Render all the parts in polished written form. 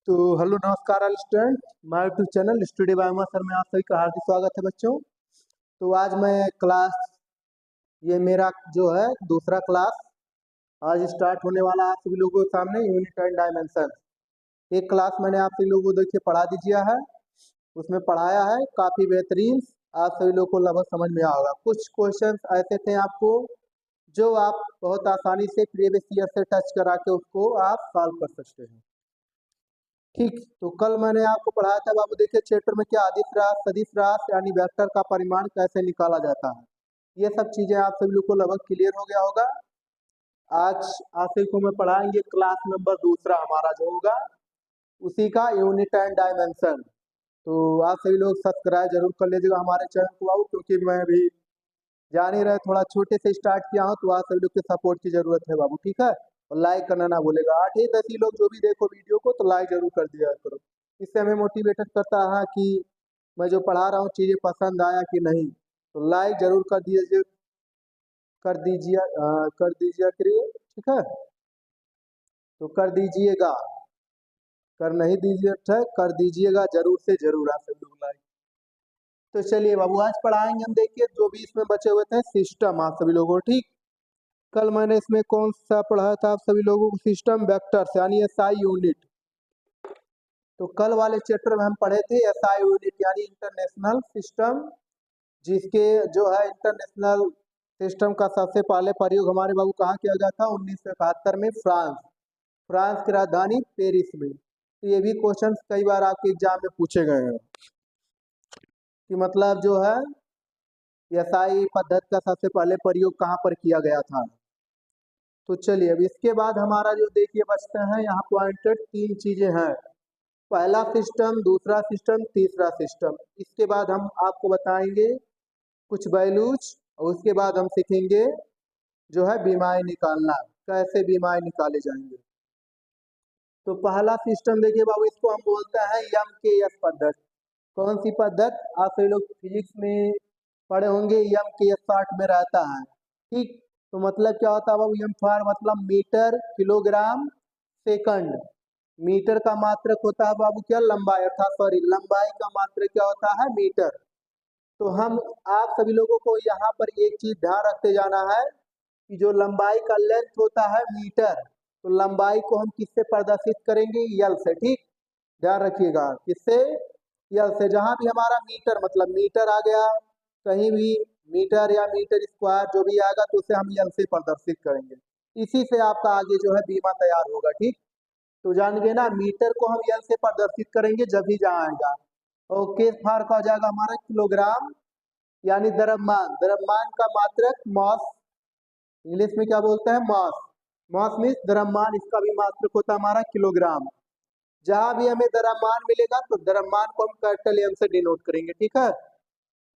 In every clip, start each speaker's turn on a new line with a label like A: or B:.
A: तो हेलो नमस्कार all student, my YouTube channel study bye sir में आप सभी का हार्दिक स्वागत है बच्चों। तो आज मैं क्लास ये मेरा जो है दूसरा क्लास आज स्टार्ट होने वाला है आप सभी लोगों के सामने यूनिट एंड डायमेंशन। एक क्लास मैंने आप सभी लोगों को देखिए पढ़ा दीजिए है, उसमें पढ़ाया है काफ़ी बेहतरीन, आप सभी लोगों को लगभग समझ में आएगा। कुछ क्वेश्चन ऐसे थे आपको जो आप बहुत आसानी से प्रीवियस ईयर से टच करा के उसको आप सॉल्व कर सकते हैं। ठीक, तो कल मैंने आपको पढ़ाया था बाबू, देखिए चैप्टर में क्या अदिश राशि सदिश राशि यानी वेक्टर का परिमाण कैसे निकाला जाता है, ये सब चीजें आप सभी लोग को लगभग क्लियर हो गया होगा। आज आप सभी को मैं पढ़ाएंगे क्लास नंबर दूसरा हमारा जो होगा उसी का यूनिट एंड डायमेंशन। तो आप सभी लोग सब्सक्राइब जरूर कर लीजिएगा हमारे चैनल को बाबू, क्योंकि मैं भी जान ही रहे थोड़ा छोटे से स्टार्ट किया हूँ, तो आप सभी लोग के सपोर्ट की जरूरत है बाबू, ठीक है। और लाइक करना ना भूलेगा, 8 ही 10 ही लोग जो भी देखो वीडियो को तो लाइक जरूर कर दिया करो, इससे हमें मोटिवेटेड करता है कि मैं जो पढ़ा रहा हूँ चीज़ें पसंद आया कि नहीं। तो लाइक जरूर कर दीजिए, कर दीजिए करिए, ठीक है। तो कर दीजिएगा, कर नहीं दीजिए कर दीजिएगा जरूर से जरूर आप सभी लोग लाइक। तो चलिए बाबू आज पढ़ाएंगे हम, देखिए जो भी इसमें बचे हुए थे सिस्टम आप सभी लोगों को, ठीक। कल मैंने इसमें कौन सा पढ़ाया था आप सभी लोगों को, सिस्टम वेक्टर्स यानी एसआई यूनिट। तो कल वाले चैप्टर में हम पढ़े थे एसआई यूनिट यानी इंटरनेशनल सिस्टम, जिसके जो है इंटरनेशनल सिस्टम का सबसे पहले प्रयोग हमारे बाबू कहाँ किया गया था, 1971 में फ्रांस की राजधानी पेरिस में। तो ये भी क्वेश्चन कई बार आपके एग्जाम में पूछे गए हैं कि मतलब जो है एसआई पद्धति का सबसे पहले प्रयोग कहाँ पर किया गया था। तो चलिए अब इसके बाद हमारा जो देखिए बचते हैं यहाँ पॉइंटेड 3 चीजें हैं, पहला सिस्टम, दूसरा सिस्टम, तीसरा सिस्टम। इसके बाद हम आपको बताएंगे कुछ वैल्यूज और उसके बाद हम सीखेंगे जो है बीमाएं निकालना, कैसे बीमाएं निकाले जाएंगे। तो पहला सिस्टम देखिए बाबू, इसको हम बोलते हैं एम के एस पद्धति। कौन सी पद्धति, आप सभी लोग फिजिक्स में पढ़े होंगे, एम के एस पार्ट में रहता है, ठीक। तो मतलब क्या होता है बाबू, एम फॉर मतलब मीटर किलोग्राम सेकंड। मीटर का मात्रक होता है बाबू क्या, लंबाई, अर्थात सॉरी लंबाई का मात्रक क्या होता है, मीटर। तो हम आप सभी लोगों को यहाँ पर एक चीज ध्यान रखते जाना है कि जो लंबाई का लेंथ होता है मीटर, तो लंबाई को हम किससे प्रदर्शित करेंगे, यल से, ठीक। ध्यान रखिएगा किससे, यल से। जहां भी हमारा मीटर मतलब मीटर आ गया, कहीं भी मीटर या मीटर स्क्वायर जो भी आएगा तो उसे हम यल से प्रदर्शित करेंगे, इसी से आपका आगे जो है बीमा तैयार होगा, ठीक। तो जान गए ना, मीटर को हम यल से प्रदर्शित करेंगे जब भी जहाँ आएगा। और केस फार का हो जाएगा हमारा किलोग्राम यानी द्रव्यमान, द्रव्यमान का मात्रक मॉस, इंग्लिश में क्या बोलते हैं, मॉस। मॉस मीन्स द्रव्यमान, इसका भी मात्रक होता है हमारा किलोग्राम। जहां भी हमें द्रव्यमान मिलेगा तो द्रव्यमान को हम कैपिटल एम से डिनोट करेंगे, ठीक है।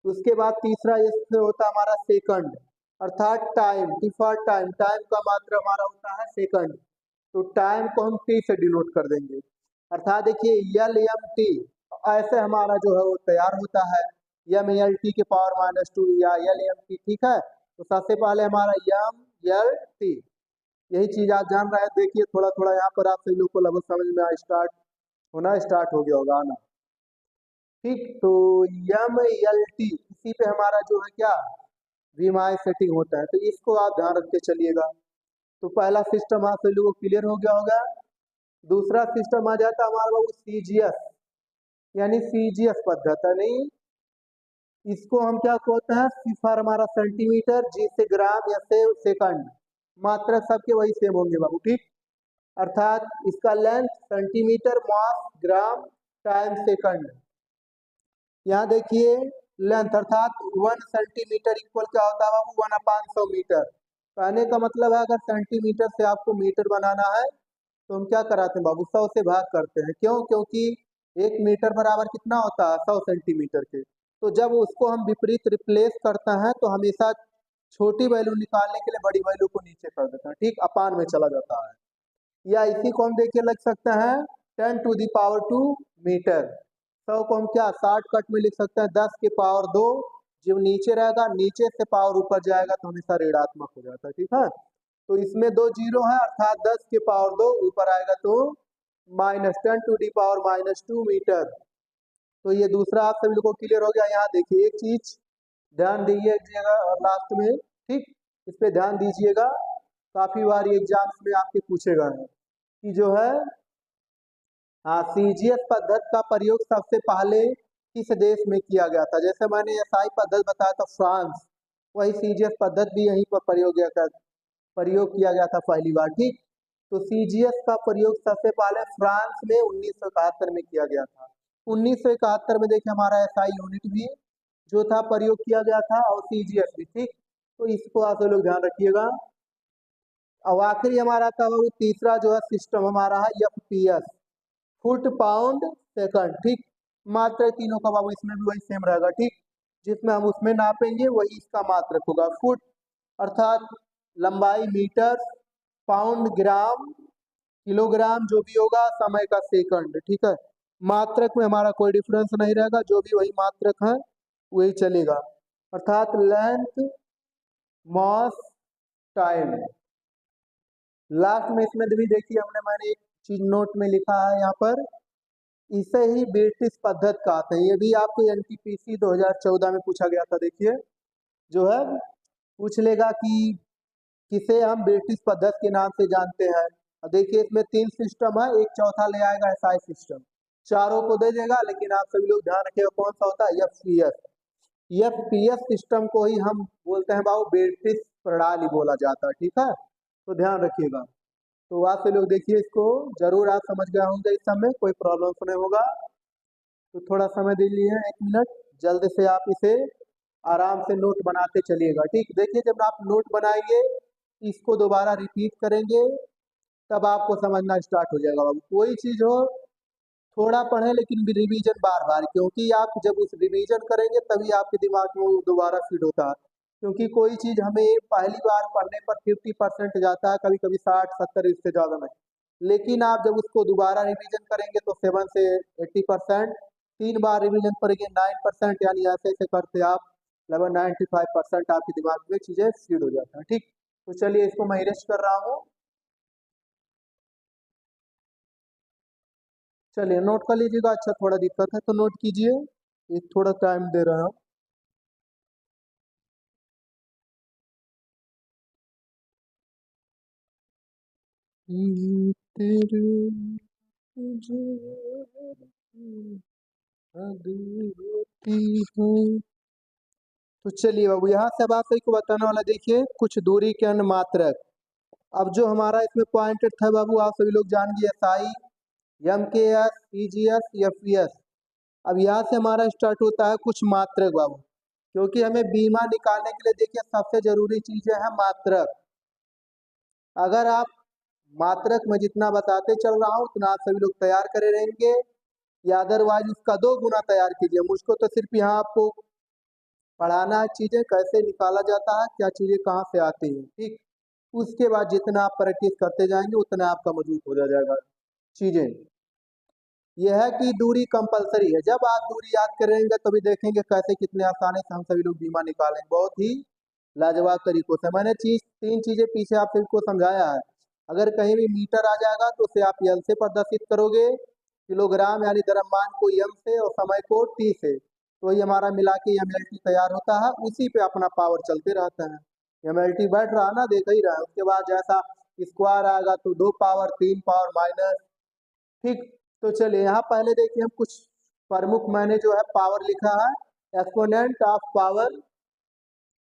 A: उसके बाद तीसरा इसमें होता है हमारा सेकंड, अर्थात टाइम, डिफर्ड टाइम, टाइम का मात्रक हमारा होता है सेकंड। तो टाइम को हम टी से डिनोट कर देंगे, अर्थात देखिए एल एम टी, ऐसे हमारा जो है वो तैयार होता है, एम एल टी के पावर -2 या एल एम टी, ठीक है। तो सबसे पहले हमारा एम एल टी, यही चीज आप जान रहे हैं। देखिए थोड़ा थोड़ा यहाँ पर आप सभी लोग को लगभग समझ में स्टार्ट हो गया होगा ना, ठीक। तो एम एल टी इसी पे हमारा जो है क्या वीमाई सेटिंग होता है, तो इसको आप ध्यान रखते चलिएगा। तो पहला सिस्टम आप सभी लोगों को क्लियर हो गया होगा। दूसरा सिस्टम आ जाता है हमारा बाबू सीजीएस यानी सीजीएस पद्धति, नहीं इसको हम क्या कहते हैं, सिफर हमारा सेंटीमीटर, जी से ग्राम या से सेकंड, मात्रक सबके वही सेम होंगे बाबू, ठीक। अर्थात इसका लेंथ सेंटीमीटर, मास ग्राम, टाइम सेकंड। यहाँ देखिए लेंथ अर्थात 1 सेंटीमीटर इक्वल क्या होता है बाबू, 1/100 मीटर। कहने का मतलब है अगर सेंटीमीटर से आपको मीटर बनाना है तो हम क्या कराते हैं बाबू, 100 से भाग करते हैं, क्यों, क्योंकि 1 मीटर बराबर कितना होता है, 100 सेंटीमीटर के। तो जब उसको हम विपरीत रिप्लेस करते हैं तो हमेशा छोटी वैल्यू निकालने के लिए बड़ी वैल्यू को नीचे कर देते हैं, ठीक, अपान में चला जाता है। या इसी को हम देखिए लग सकते हैं 10⁻² मीटर। 100 को हम क्या शॉर्टकट में लिख सकते हैं 10 के पावर 2, जो नीचे रहेगा नीचे से पावर ऊपर जाएगा तो हमेशा ऋणात्मक हो जाता है, ठीक है। तो इसमें 2 जीरो है, अर्थात 10 के पावर 2 ऊपर आएगा तो -10⁻⁻2 मीटर। तो ये दूसरा आप सभी लोगों को क्लियर हो गया। यहाँ देखिए एक चीज ध्यान दीजिएगा लास्ट में, ठीक, इस पे ध्यान दीजिएगा। काफी बार एग्जाम्स में आपके पूछेगा कि जो है हाँ, सीजीएस पद्धति का प्रयोग सबसे पहले किस देश में किया गया था। जैसे मैंने एसआई पद्धति बताया था फ्रांस, वही सीजीएस पद्धति भी यहीं पर प्रयोग किया गया था पहली बार, ठीक। तो सीजीएस का प्रयोग सबसे पहले फ्रांस में 1971 में किया गया था। 1971 में देखिए हमारा एसआई यूनिट भी जो था प्रयोग किया गया था और सीजीएस भी, ठीक। तो इसको आप लोग ध्यान रखिएगा। अब आखिरी हमारा था वो तीसरा जो है सिस्टम हमारा है एफपीएस, फुट पाउंड सेकंड, ठीक। मात्रक तीनों का बाबू इसमें भी वही सेम रहेगा, ठीक। जिसमें हम उसमें नापेंगे वही इसका मात्रक होगा। फुट अर्थात लंबाई मीटर, पाउंड ग्राम, किलोग्राम जो भी होगा, समय का सेकंड, ठीक है। मात्रक में हमारा कोई डिफरेंस नहीं रहेगा, जो भी वही मात्रक है वही चलेगा। अर्थात लेंथ, मास, टाइम। लास्ट में इसमें भी देखिए मैंने एक चीज नोट में लिखा है यहाँ पर, इसे ही ब्रिटिश पद्धति कहते हैं। ये भी आपको एनटीपीसी 2014 में पूछा गया था। देखिए जो है पूछ लेगा कि किसे हम ब्रिटिश पद्धति के नाम से जानते हैं। और देखिए इसमें 3 सिस्टम है, एक चौथा ले आएगा एसआई सिस्टम, चारों को दे देगा। लेकिन आप सभी लोग ध्यान रखिएगा कौन सा होता है, एफपीएस। एफपीएस सिस्टम को ही हम बोलते हैं बाबू ब्रिटिश प्रणाली बोला जाता है, ठीक है। तो ध्यान रखिएगा। तो आप से लोग देखिए इसको जरूर आप समझ गए होंगे, इस समय कोई प्रॉब्लम तो नहीं होगा। तो थोड़ा समय दे लिए 1 मिनट, जल्द से आप इसे आराम से नोट बनाते चलिएगा, ठीक। देखिए जब आप नोट बनाएंगे इसको दोबारा रिपीट करेंगे तब आपको समझना स्टार्ट हो जाएगा बाबू। कोई चीज हो थोड़ा पढ़े लेकिन रिवीजन बार बार, क्योंकि आप जब उस रिवीजन करेंगे तभी आपके दिमाग में वो दोबारा फीड होता है। क्योंकि कोई चीज हमें पहली बार पढ़ने पर 50% जाता है, कभी कभी 60-70, इससे ज्यादा नहीं। लेकिन आप जब उसको दोबारा रिवीजन करेंगे तो 7 से 80%, 3 बार रिवीजन करेंगे 9%, यानी ऐसे ऐसे करते आप लगभग 95% आपके दिमाग में चीजें फीड हो जाता है, ठीक। तो चलिए इसको मैं इरेज कर रहा हूँ। चलिए नोट कर लीजिएगा। अच्छा थोड़ा दिक्कत है तो नोट कीजिए, एक थोड़ा टाइम दे रहा हूँ। तेरे तुझे होती है। तो चलिए बाबू यहाँ से अब आप सही को बताने वाला देखिए कुछ दूरी के अन्य मात्रक। अब जो हमारा इसमें पॉइंटेड था बाबू आप सभी लोग जान गए, एसआई, एमकेएस, सीजीएस, एफपीएस। अब यहाँ से हमारा स्टार्ट होता है कुछ मात्रक बाबू, क्योंकि हमें बीमा निकालने के लिए देखिए सबसे जरूरी चीजें हैं मात्रक। अगर आप मात्रक में जितना बताते चल रहा हूँ उतना आप सभी लोग तैयार करे रहेंगे, या अदरवाइज उसका 2 गुना तैयार कीजिए। मुझको तो सिर्फ यहाँ आपको पढ़ाना है चीजें कैसे निकाला जाता है, क्या चीजें कहाँ से आती हैं, ठीक। उसके बाद जितना आप प्रैक्टिस करते जाएंगे उतना आपका मजबूत हो जाएगा चीजें। यह है कि दूरी कंपलसरी है, जब आप दूरी याद करेंगे तभी देखेंगे कैसे कितने आसानी से हम सभी लोग बीमा निकालेंगे, बहुत ही लाजवाब तरीकों से। मैंने 3 चीजें पीछे आप सभी को समझाया है। अगर कहीं भी मीटर आ जाएगा तो उसे आप एल से प्रदर्शित करोगे, किलोग्राम यानी द्रव्यमान को एम से और समय को टी से, तो ये हमारा मिला के एमएलटी तैयार होता है। उसी पे अपना पावर चलते रहता है। एमएलटी बढ़ रहा ना, देख ही रहा है। उसके बाद जैसा स्क्वायर आएगा तो 2 पावर 3 पावर माइनस, ठीक। तो चलिए यहाँ पहले देखिए हम कुछ प्रमुख, मैंने जो है पावर लिखा है, exponent of power,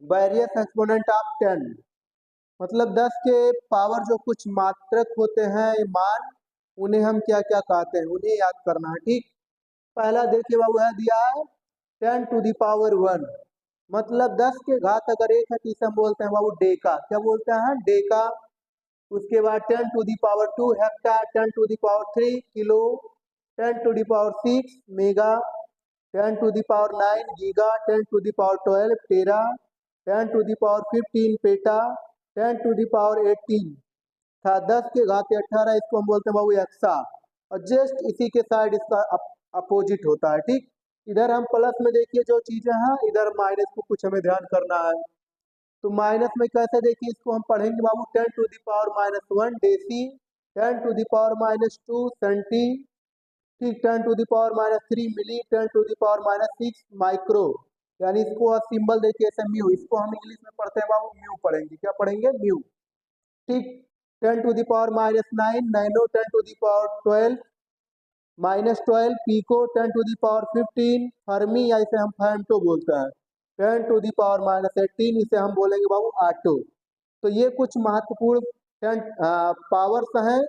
A: various exponent of 10, मतलब 10 के पावर जो कुछ मात्रक होते हैं मान, उन्हें हम क्या क्या कहते हैं उन्हें याद करना है, ठीक। पहला देखिए बाबू है दिया है 10 टू द पावर 1, मतलब 10 के घात अगर 1 है तो इसे हम बोलते हैं बाबू डेका, क्या बोलते हैं डेका। उसके बाद 10 to the power 2 hecta, 10 to the power 3 kilo, 10 to the power 6 mega, 10 to the power 9 giga, 10 to the power 12 tera, 10 to the power 15 peta, 10 to the power 18 था। 10 के घात 18 इसको हम बोलते हैं बाबू एक्सा। और जस्ट इसी के साइड इसका अपोजिट होता है, ठीक। इधर हम प्लस में देखिए जो चीजें हैं, इधर माइनस को कुछ हमें ध्यान करना है। तो माइनस में कैसे देखिए इसको हम पढ़ेंगे बाबू 10 to the power -1 deci, 10⁻⁻2 centi, ठीक, 10⁻⁻3 मिली, 10⁻⁻6 माइक्रो, यानी इसको सिंबल देखिए ऐसे म्यू, इसको हम इंग्लिश में पढ़ते हैं बाबू म्यू पढ़ेंगे, क्या पढ़ेंगे म्यू, ठीक। 10⁻⁹ नैनो, 10⁻12 -12 पीको, 10⁻15 फर्मी, या इसे हम फैमटो बोलते हैं, 10⁻18 इसे हम बोलेंगे बाबू आटो। तो ये कुछ महत्वपूर्ण पावर्स हैं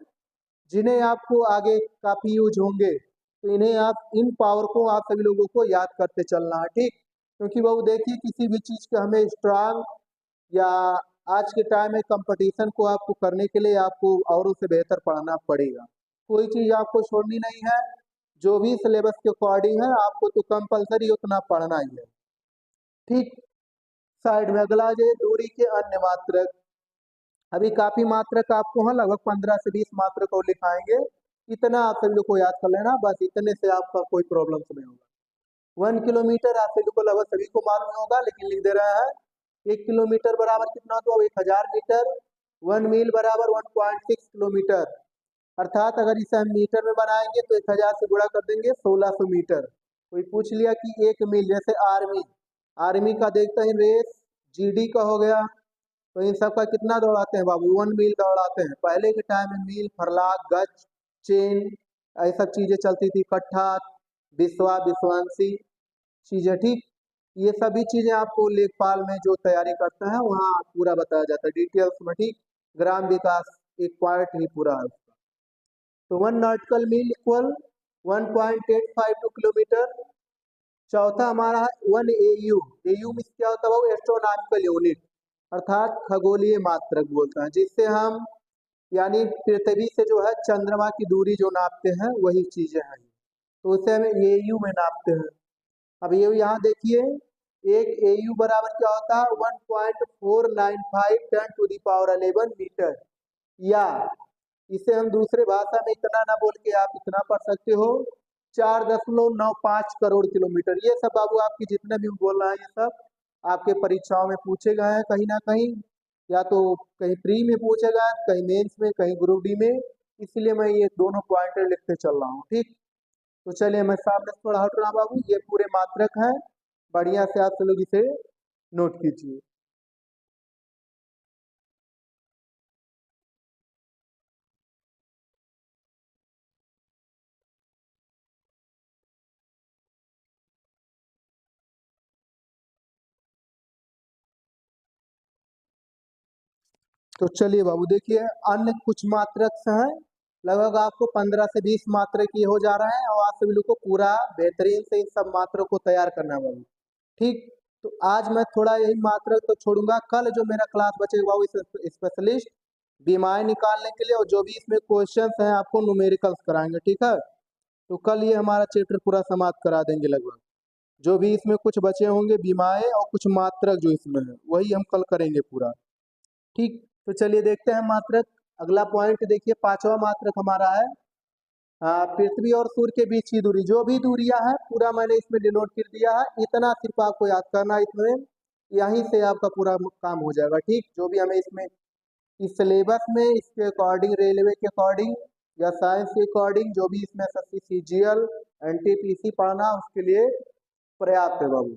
A: जिन्हें आपको आगे काफी यूज होंगे, तो इन्हें आप, इन पावर को आप सभी लोगों को याद करते चलना है, ठीक। क्योंकि बाबू देखिए किसी भी चीज का हमें स्ट्रांग, या आज के टाइम में कंपटीशन को आपको करने के लिए आपको औरों से बेहतर पढ़ना पड़ेगा, कोई चीज आपको छोड़नी नहीं है, जो भी सिलेबस के अकॉर्डिंग है आपको तो कंपलसरी उतना पढ़ना ही है, ठीक। साइड में अगला जो दूरी के अन्य मात्रक, अभी काफी मात्रक आपको है, लगभग 15 से 20 मात्रक और लिखाएंगे, इतना आप सभी लोग को याद कर लेना, बस इतने से आपका कोई प्रॉब्लम नहीं होगा। 1 किलोमीटर आप सभी को लगभग सभी को मालूम होगा, लेकिन लिख दे रहा है। 1 किलोमीटर बराबर कितना होता है, 1000 मीटर। 1 मील बराबर 1.6 किलोमीटर, अर्थात अगर इसे हम मीटर में बनाएंगे तो 1000 से गुणा कर देंगे 1600 मीटर। कोई पूछ लिया कि 1 मील, जैसे आर्मी, आर्मी का देखते हैं रेस, जीडी का हो गया, तो इन सब का कितना दौड़ाते हैं बाबू, 1 मील दौड़ाते हैं। पहले के टाइम में मील, फरलाख, गज, चेन, ऐसी सब चीजें चलती थी, कट्ठा, बिस्वा, बिस्वांसी चीजें, ठीक। ये सभी चीजें आपको लेखपाल में जो तैयारी करते हैं वहाँ पूरा बताया जाता है डिटेल्स में, ठीक। ग्राम विकास एक पॉइंट ही पूरा है उसका। तो 1 नॉटिकल मील इक्वल 1.852 किलोमीटर। चौथा हमारा है 1 एयू, एयू में क्या होता है, एस्ट्रोनॉमिकल यूनिट, अर्थात खगोलीय मात्रक बोलते हैं, जिससे हम, यानी पृथ्वी से जो है चंद्रमा की दूरी जो नापते हैं वही चीजें हैं, तो उसे हम एयू में नापते हैं। अब ये यहाँ देखिए, एक एयू बराबर क्या होता है, 1.495 10⁻11 मीटर, या इसे हम दूसरे भाषा में इतना ना बोल के आप इतना पढ़ सकते हो, 4.95 करोड़ किलोमीटर। ये सब बाबू आपकी जितने भी बोल रहे हैं ये सब आपके परीक्षाओं में पूछे गए हैं कहीं ना कहीं, या तो कहीं प्री में पूछे गए, कहीं मेंस में, कहीं ग्रुप डी में, इसलिए मैं ये दोनों पॉइंटर लिखते चल रहा हूँ, ठीक। तो चलिए मैं सामने से थोड़ा हट रहा बाबू, ये पूरे मात्रक हैं, बढ़िया से आप लोग इसे नोट कीजिए। तो चलिए बाबू देखिए, अन्य कुछ मात्रक हैं, लगभग आपको 15 से 20 मात्रक ये हो जा रहे हैं, और आप सभी लोग को पूरा बेहतरीन से इन सब मात्रक को तैयार करना है बाबू, ठीक। तो आज मैं थोड़ा यही मात्रक तो छोड़ूंगा, कल जो मेरा क्लास बचेगा बाबू स्पेशलिस्ट बीमाएं निकालने के लिए, और जो भी इसमें क्वेश्चन हैं आपको न्यूमेरिकल्स कराएंगे, ठीक है। तो कल ये हमारा चैप्टर पूरा समाप्त करा देंगे लगभग, जो भी इसमें कुछ बचे होंगे बीमाएं और कुछ मात्रक जो इसमें है वही हम कल करेंगे पूरा, ठीक। तो चलिए देखते हैं मात्रक। अगला पॉइंट देखिए, पांचवा मात्रक हमारा है पृथ्वी और सूर्य के बीच की दूरी, जो भी दूरियां हैं पूरा मैंने इसमें डिनोट कर दिया है, इतना सिर्फ आपको याद करना है इसमें, यहीं से आपका पूरा काम हो जाएगा, ठीक। जो भी हमें इसमें इस सिलेबस में इसके अकॉर्डिंग, रेलवे के अकॉर्डिंग या साइंस के अकॉर्डिंग, जो भी इसमें एसएससी सीजीएल एनटीपीसी पढ़ना उसके लिए पर्याप्त है बाबू।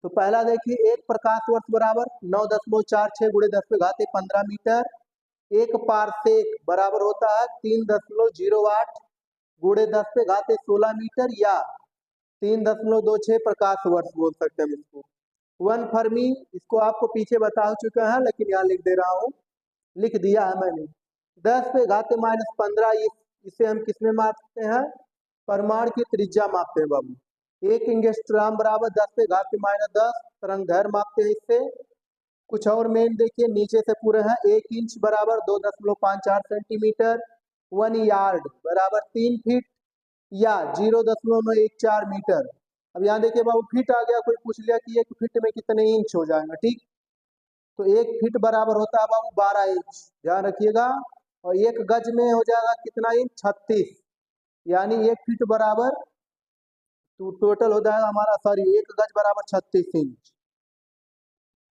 A: तो पहला देखिए, एक प्रकाश वर्ष बराबर 9.46 गुणे 10⁻15 मीटर। एक पारसेक बराबर होता है 3.08 गुणे 10⁻16 मीटर, या 3.26 प्रकाश वर्ष बोल सकते हैं इसको। 1 फर्मी, इसको आपको पीछे बता चुका है लेकिन यहाँ लिख दे रहा हूँ, लिख दिया है मैंने। 10⁻15 इसे हम किसमें मापते हैं, परमाणु की त्रिज्या मापते हैं बाबू। 1 एंगस्ट्रॉम बराबर 10⁻10 तरंग दैर्घ्य मापते हैं इससे। कुछ और मेन देखिए नीचे से पूरे हैं, 1 इंच बराबर 2.54 सेंटीमीटर। 1 यार्ड बराबर 3 फीट या 0.14 मीटर। अब यहाँ देखिए बाबू फीट आ गया, कोई पूछ लिया कि 1 फीट में कितने इंच हो जाएगा, ठीक। तो 1 फीट बराबर होता है बाबू 12 इंच, ध्यान रखिएगा। और 1 गज में हो जाएगा कितना इंच, 36, यानी 1 फीट बराबर, तो टोटल हो जाएगा हमारा, सॉरी 1 गज बराबर 36 इंच।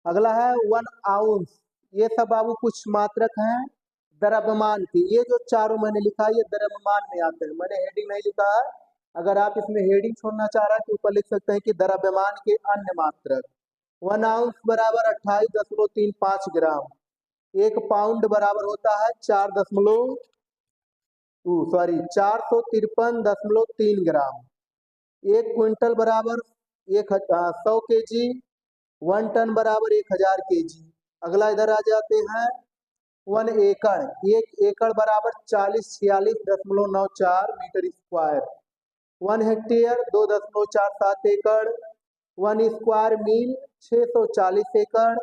A: अगला है 1 आउंस, ये सब बाबू कुछ मात्रक हैं द्रव्यमान की, ये जो चारों मैंने लिखा है ये द्रव्यमान में आते हैं, मैंने हेडिंग नहीं लिखा है। अगर आप इसमें हेडिंग छोड़ना चाह रहे हैं तो ऊपर लिख सकते हैं कि द्रव्यमान के अन्य मात्रक। 1 आउंस बराबर 28.35 ग्राम। 1 पाउंड बराबर होता है 453.3 ग्राम। 1 क्विंटल बराबर 100 kg। 1 टन बराबर 1000 kg। अगला इधर आ जाते हैं 1 एकड़। 1 एकड़ बराबर 4046.94 मीटर स्क्वायर। 1 हेक्टेयर 2.47 एकड़। 1 स्क्वायर मील 640 एकड़।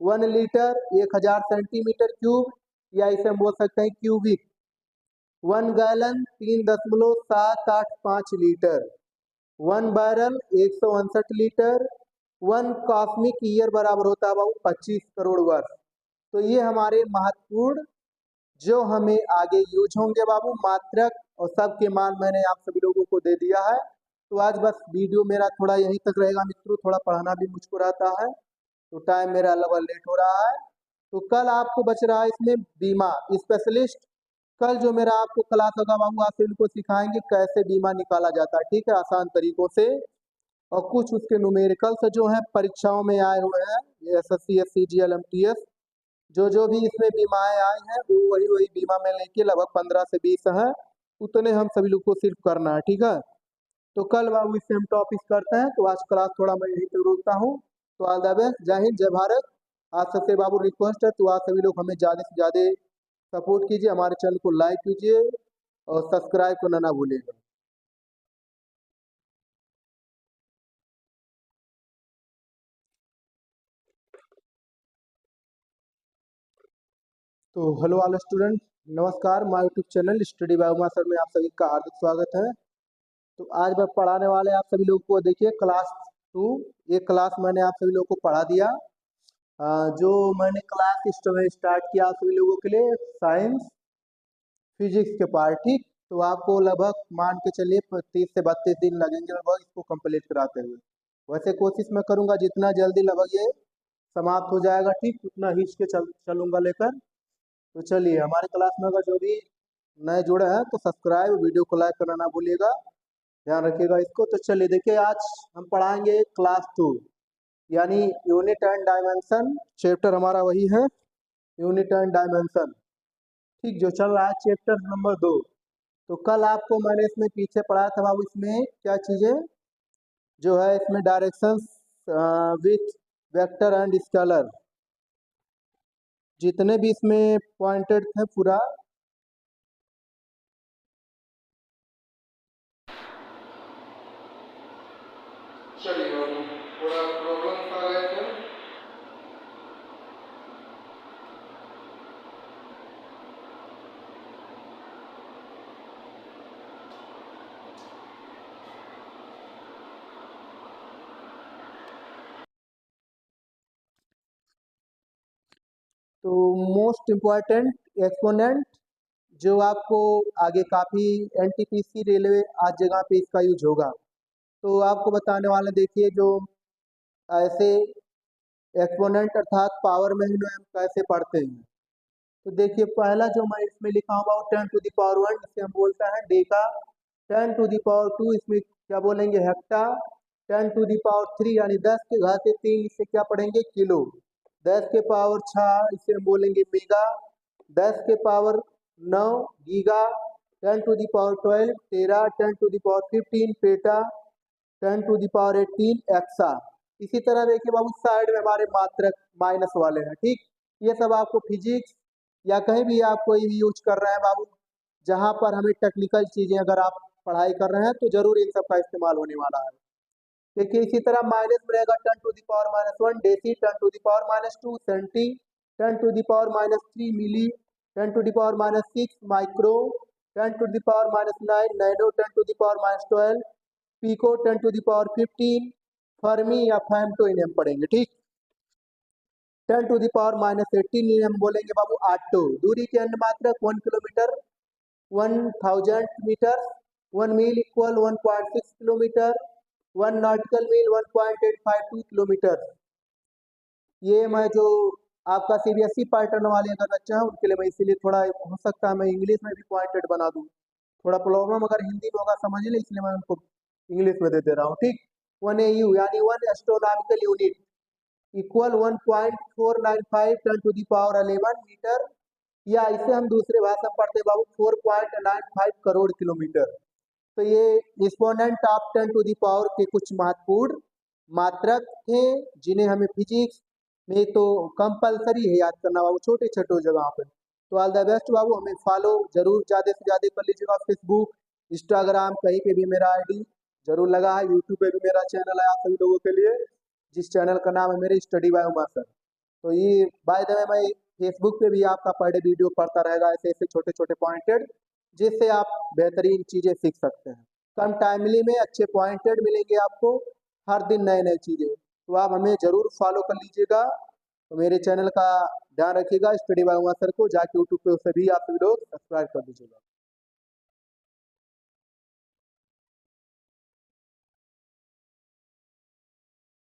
A: 1 लीटर 1000 सेंटीमीटर क्यूब, या इसे हम बोल सकते हैं cubic. 1 gallon 3.785 litre. 1 barrel 169 litre. 1 cosmic year बराबर होता है बाबू 25 करोड़ वर्ष। तो ये हमारे महत्वपूर्ण जो हमें आगे यूज होंगे बाबू मात्रक, और सबके मान मैंने आप सभी लोगों को दे दिया है। तो आज बस वीडियो मेरा थोड़ा यहीं तक रहेगा मित्रों, थोड़ा पढ़ाना भी मुझको रहता है तो टाइम मेरा लगभग लेट हो रहा है। तो कल आपको बच रहा है इसमें बीमा स्पेशलिस्ट। कल जो मेरा आपको क्लास होगा बाबू आप सभी को सिखाएंगे कैसे बीमा निकाला जाता है, ठीक है, आसान तरीकों से। और कुछ उसके न्यूमेरिकल्स जो हैं परीक्षाओं में आए हुए हैं, SSC SCGL MTS, जो भी इसमें बीमाएं आई हैं वो वही वही बीमा में लेके लगभग 15 से 20 हैं, उतने हम सभी लोग को सिर्फ करना है, ठीक है। तो कल बाबू इससे हम टॉपिक करते हैं। तो आज क्लास थोड़ा मैं यहीं तक रोकता हूँ। तो ऑल द बेस्ट, जय हिंद जय भारत। आप सबसे बाबू रिक्वेस्ट है तो आप सभी लोग हमें ज़्यादा से ज़्यादा सपोर्ट कीजिए, हमारे चैनल को लाइक कीजिए और सब्सक्राइब करना ना भूलिएगा। तो हेलो ऑल स्टूडेंट, नमस्कार। My YouTube channel study bye Uma sir में आप सभी का हार्दिक स्वागत है। तो आज मैं पढ़ाने वाले आप सभी लोगों को देखिए क्लास 2। ये क्लास मैंने आप सभी लोगों को पढ़ा दिया। जो मैंने क्लास स्टार्ट किया आप सभी लोगों के लिए साइंस फिजिक्स के पार्ट, ठीक। तो आपको लगभग मान के चलिए 30 से 32 दिन लगेंगे लगभग इसको कंप्लीट कराते हुए। वैसे कोशिश मैं करूंगा जितना जल्दी लगभग ये समाप्त हो जाएगा, ठीक, उतना खींच के चलूंगा लेकर। तो चलिए हमारे क्लास में अगर जो भी नए जुड़े हैं तो सब्सक्राइब वीडियो को लाइक करना ना भूलिएगा, ध्यान रखिएगा इसको। तो चलिए देखिए आज हम पढ़ाएंगे क्लास 2 यानी यूनिट एंड डायमेंशन। चैप्टर हमारा वही है यूनिट एंड डायमेंशन, ठीक, जो चल रहा है चैप्टर नंबर 2। तो कल आपको मैंने इसमें पीछे पढ़ाया था बाबू, इसमें क्या चीज़ें जो है इसमें directions with vector and scalar, जितने भी इसमें पॉइंटेड थे पूरा चलिए बाबू थोड़ा प्रॉब्लम आ गए थे। तो मोस्ट इम्पॉर्टेंट एक्सपोनेंट जो आपको आगे काफ़ी NTPC रेलवे आज जगह पे इसका यूज होगा। तो आपको बताने वाले देखिए जो ऐसे एक्सपोनेंट अर्थात पावर में ही हम कैसे पढ़ते हैं। तो देखिए पहला जो मैं इसमें लिखा हुआ 10⁻1, इसे हम बोलते हैं डेका। 10⁻2 इसमें क्या बोलेंगे हेक्टा। 10⁻3 यानी 10⁻3 इसे क्या पढ़ेंगे किलो। 10⁻6 इसे हम बोलेंगे मेगा। 10⁻9 गीगा। 10⁻12 टेरा। 10⁻15 पेटा। 10⁻18 एक्सा। इसी तरह देखिए बाबू साइड में हमारे मात्रक माइनस वाले हैं, ठीक। ये सब आपको फिजिक्स या कहीं भी आप कोई भी यूज कर रहे हैं बाबू, जहाँ पर हमें टेक्निकल चीज़ें अगर आप पढ़ाई कर रहे हैं तो जरूर इन सब का इस्तेमाल होने वाला है। देखिए इसी तरह माइनस में रहेगा 10⁻1 डेसी। 10⁻2 सेंटी। 10⁻3 मिली। 10⁻6 माइक्रो। 10⁻9 नैनो। 10⁻12 पीको। 10⁻15 फर्मी या फैमटो इन्हें हम पढ़ेंगे, ठीक। 10⁻18 इन्हें हम बोलेंगे बाबू आटो। दूरी के अन्य मात्रक 1 किलोमीटर 1000 मीटर। 1 मील इक्वल 1.6 किलोमीटर। 1 नॉटिकल मील 1.852 किलोमीटर। ये मैं जो आपका सीबीएसई पैटर्न वाले अगर बच्चा है उनके लिए मैं इसीलिए थोड़ा हो सकता है मैं इंग्लिश में भी पॉइंटेड बना दूँ। थोड़ा प्रॉब्लम अगर हिंदी में होगा समझ ले, इसलिए मैं उनको इंग्लिश में दे दे रहा हूँ। ठीक, 1 AU यानी 1 astronomical unit equal 1.495 10 to the power 11 metre, या इसे हम दूसरे भाषा में पढ़ते हैं बाबू 4.95 करोड़ किलोमीटर। तो ये exponent of 10 to the power के कुछ महत्वपूर्ण मात्रक थे जिन्हें हमें फिजिक्स में तो कंपलसरी है याद करना बाबू, छोटे छोटे जगह पे। तो ऑल द बेस्ट बाबू, हमें फॉलो जरूर ज़्यादा से ज़्यादा कर लीजिएगा। फेसबुक, इंस्टाग्राम कहीं पे भी मेरा आईडी जरूर लगा है। यूट्यूब पे भी मेरा चैनल है आप सभी लोगों के लिए, जिस चैनल का नाम है मेरे स्टडी बाय उमा सर। तो ये बाय द वे मैं फेसबुक पे भी आपका पर डे वीडियो पढ़ता रहेगा ऐसे ऐसे छोटे छोटे पॉइंटेड, जिससे आप बेहतरीन चीज़ें सीख सकते हैं। कम टाइमली में अच्छे पॉइंटेड मिलेंगे आपको, हर दिन नए नए चीज़ें। तो आप हमें ज़रूर फॉलो कर लीजिएगा। तो मेरे चैनल का ध्यान रखिएगा, स्टडी बाय उमा सर को जाके यूट्यूब पे उसे भी आप लोग सब्सक्राइब कर दीजिएगा।